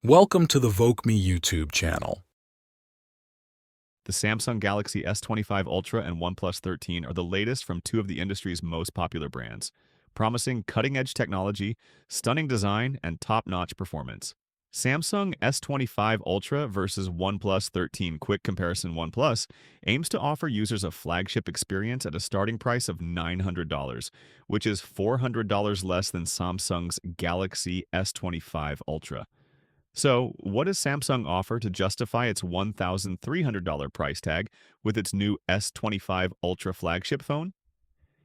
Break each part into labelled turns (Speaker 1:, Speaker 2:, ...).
Speaker 1: Welcome to the Voke Me YouTube channel.
Speaker 2: The Samsung Galaxy S25 Ultra and OnePlus 13 are the latest from two of the industry's most popular brands, promising cutting-edge technology, stunning design, and top-notch performance. Samsung S25 Ultra versus OnePlus 13 quick comparison. OnePlus aims to offer users a flagship experience at a starting price of $900, which is $400 less than Samsung's Galaxy S25 Ultra. So, what does Samsung offer to justify its $1,300 price tag with its new S25 Ultra flagship phone?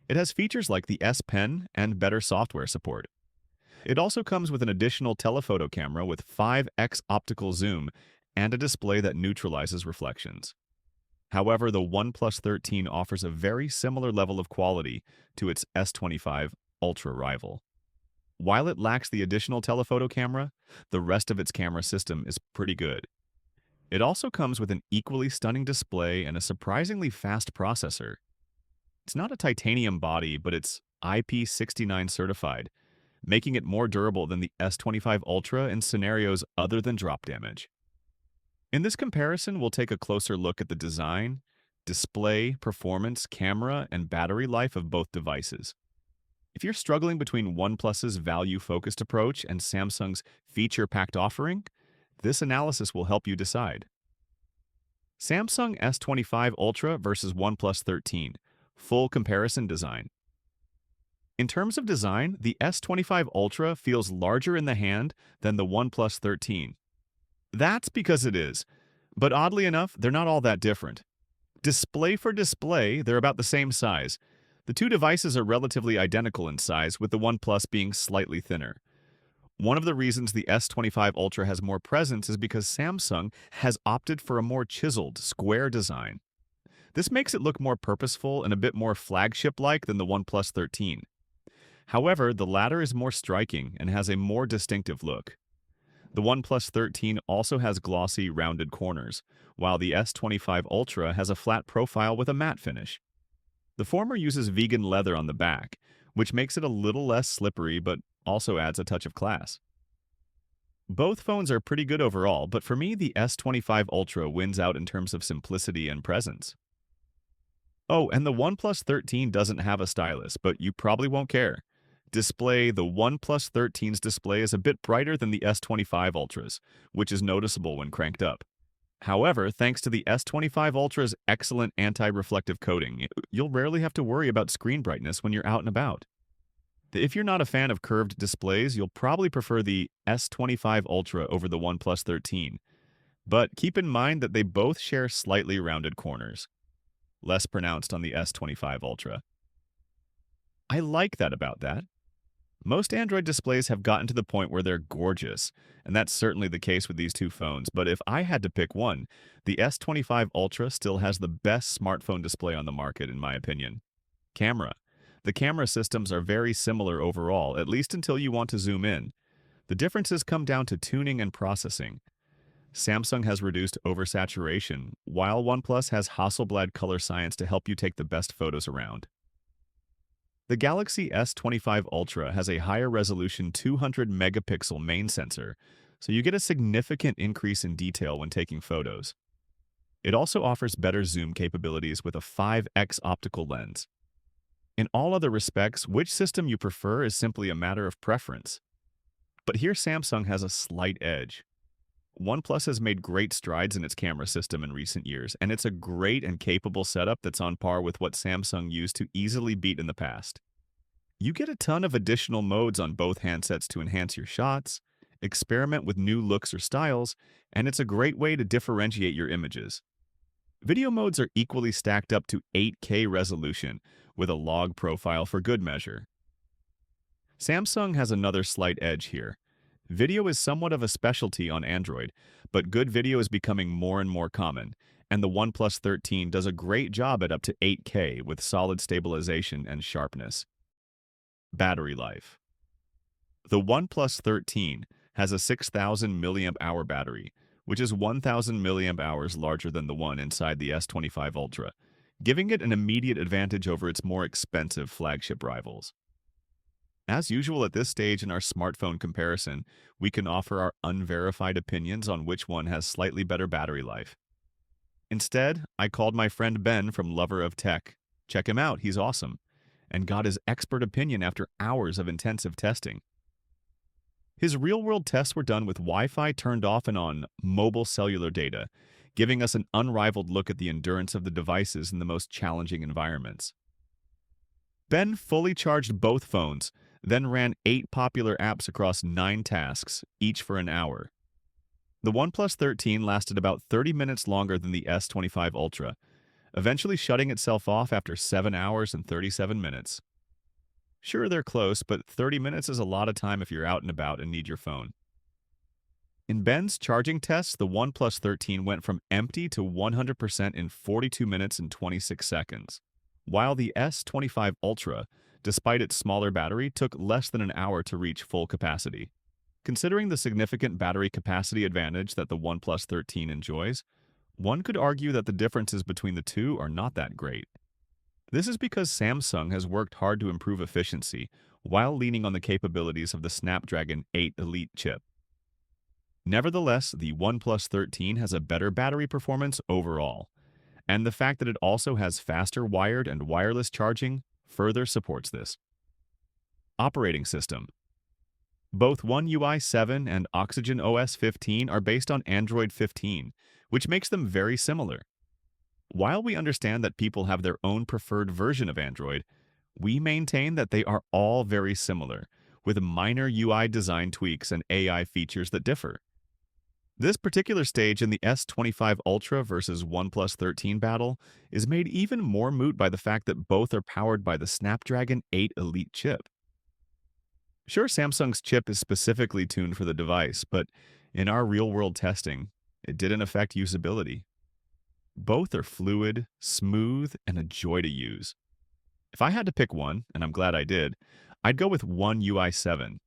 Speaker 2: It has features like the S Pen and better software support. It also comes with an additional telephoto camera with 5x optical zoom and a display that neutralizes reflections. However, the OnePlus 13 offers a very similar level of quality to its S25 Ultra rival. While it lacks the additional telephoto camera, the rest of its camera system is pretty good. It also comes with an equally stunning display and a surprisingly fast processor. It's not a titanium body, but it's IP69 certified, making it more durable than the S25 Ultra in scenarios other than drop damage. In this comparison, we'll take a closer look at the design, display, performance, camera, and battery life of both devices. If you're struggling between OnePlus's value-focused approach and Samsung's feature-packed offering, this analysis will help you decide. Samsung S25 Ultra versus OnePlus 13. Full comparison design. In terms of design, the S25 Ultra feels larger in the hand than the OnePlus 13. That's because it is, but oddly enough, they're not all that different. Display for display, they're about the same size. The two devices are relatively identical in size, with the OnePlus being slightly thinner. One of the reasons the S25 Ultra has more presence is because Samsung has opted for a more chiseled, square design. This makes it look more purposeful and a bit more flagship-like than the OnePlus 13. However, the latter is more striking and has a more distinctive look. The OnePlus 13 also has glossy, rounded corners, while the S25 Ultra has a flat profile with a matte finish. The former uses vegan leather on the back, which makes it a little less slippery but also adds a touch of class. Both phones are pretty good overall, but for me, the S25 Ultra wins out in terms of simplicity and presence. Oh, and the OnePlus 13 doesn't have a stylus, but you probably won't care. Display: the OnePlus 13's display is a bit brighter than the S25 Ultra's, which is noticeable when cranked up. However, thanks to the S25 Ultra's excellent anti-reflective coating, you'll rarely have to worry about screen brightness when you're out and about. If you're not a fan of curved displays, you'll probably prefer the S25 Ultra over the OnePlus 13. But keep in mind that they both share slightly rounded corners, less pronounced on the S25 Ultra. I like that about that. Most Android displays have gotten to the point where they're gorgeous, and that's certainly the case with these two phones, but if I had to pick one, the S25 Ultra still has the best smartphone display on the market, in my opinion. Camera. The camera systems are very similar overall, at least until you want to zoom in. The differences come down to tuning and processing. Samsung has reduced oversaturation, while OnePlus has Hasselblad color science to help you take the best photos around. The Galaxy S25 Ultra has a higher resolution 200-megapixel main sensor, so you get a significant increase in detail when taking photos. It also offers better zoom capabilities with a 5x optical lens. In all other respects, which system you prefer is simply a matter of preference. But here Samsung has a slight edge. OnePlus has made great strides in its camera system in recent years, and it's a great and capable setup that's on par with what Samsung used to easily beat in the past. You get a ton of additional modes on both handsets to enhance your shots, experiment with new looks or styles, and it's a great way to differentiate your images. Video modes are equally stacked up to 8K resolution, with a log profile for good measure. Samsung has another slight edge here. Video is somewhat of a specialty on Android, but good video is becoming more and more common, and the OnePlus 13 does a great job at up to 8K with solid stabilization and sharpness. Battery life. The OnePlus 13 has a 6,000 mAh battery, which is 1,000 mAh larger than the one inside the S25 Ultra, giving it an immediate advantage over its more expensive flagship rivals. As usual at this stage in our smartphone comparison, we can offer our unverified opinions on which one has slightly better battery life. Instead, I called my friend Ben from Lover of Tech. Check him out, he's awesome, and got his expert opinion after hours of intensive testing. His real-world tests were done with Wi-Fi turned off and on mobile cellular data, giving us an unrivaled look at the endurance of the devices in the most challenging environments. Ben fully charged both phones, then ran 8 popular apps across 9 tasks, each for an hour. The OnePlus 13 lasted about 30 minutes longer than the S25 Ultra, eventually shutting itself off after 7 hours and 37 minutes. Sure, they're close, but 30 minutes is a lot of time if you're out and about and need your phone. In Ben's charging tests, the OnePlus 13 went from empty to 100% in 42 minutes and 26 seconds, while the S25 Ultra, despite its smaller battery, took less than an hour to reach full capacity. Considering the significant battery capacity advantage that the OnePlus 13 enjoys, one could argue that the differences between the two are not that great. This is because Samsung has worked hard to improve efficiency while leaning on the capabilities of the Snapdragon 8 Elite chip. Nevertheless, the OnePlus 13 has a better battery performance overall, and the fact that it also has faster wired and wireless charging further supports this. Operating system. Both One UI 7 and Oxygen OS 15 are based on Android 15, which makes them very similar. While we understand that people have their own preferred version of Android, we maintain that they are all very similar, with minor UI design tweaks and AI features that differ. This particular stage in the S25 Ultra versus OnePlus 13 battle is made even more moot by the fact that both are powered by the Snapdragon 8 Elite chip. Sure, Samsung's chip is specifically tuned for the device, but in our real-world testing, it didn't affect usability. Both are fluid, smooth, and a joy to use. If I had to pick one, and I'm glad I did, I'd go with One UI 7.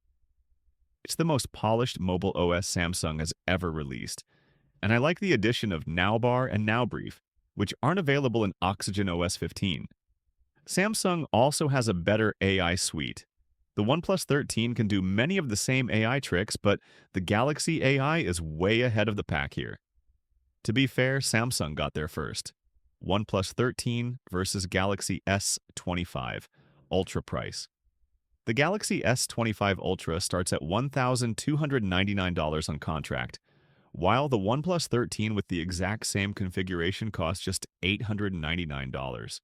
Speaker 2: It's the most polished mobile OS Samsung has ever released, and I like the addition of Nowbar and Nowbrief, which aren't available in Oxygen OS 15. Samsung also has a better AI suite. The OnePlus 13 can do many of the same AI tricks, but the Galaxy AI is way ahead of the pack here. To be fair, Samsung got there first. OnePlus 13 versus Galaxy S25 Ultra price. The Galaxy S25 Ultra starts at $1,299 on contract, while the OnePlus 13 with the exact same configuration costs just $899.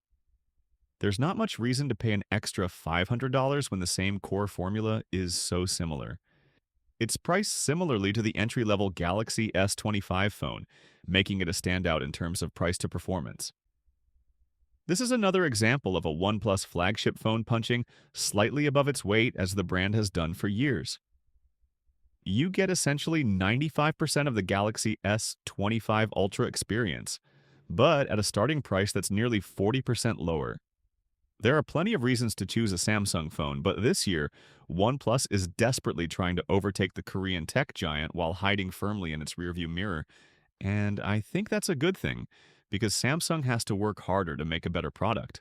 Speaker 2: There's not much reason to pay an extra $500 when the same core formula is so similar. It's priced similarly to the entry-level Galaxy S25 phone, making it a standout in terms of price to performance. This is another example of a OnePlus flagship phone punching slightly above its weight as the brand has done for years. You get essentially 95% of the Galaxy S25 Ultra experience, but at a starting price that's nearly 40% lower. There are plenty of reasons to choose a Samsung phone, but this year, OnePlus is desperately trying to overtake the Korean tech giant while hiding firmly in its rearview mirror, and I think that's a good thing, because Samsung has to work harder to make a better product.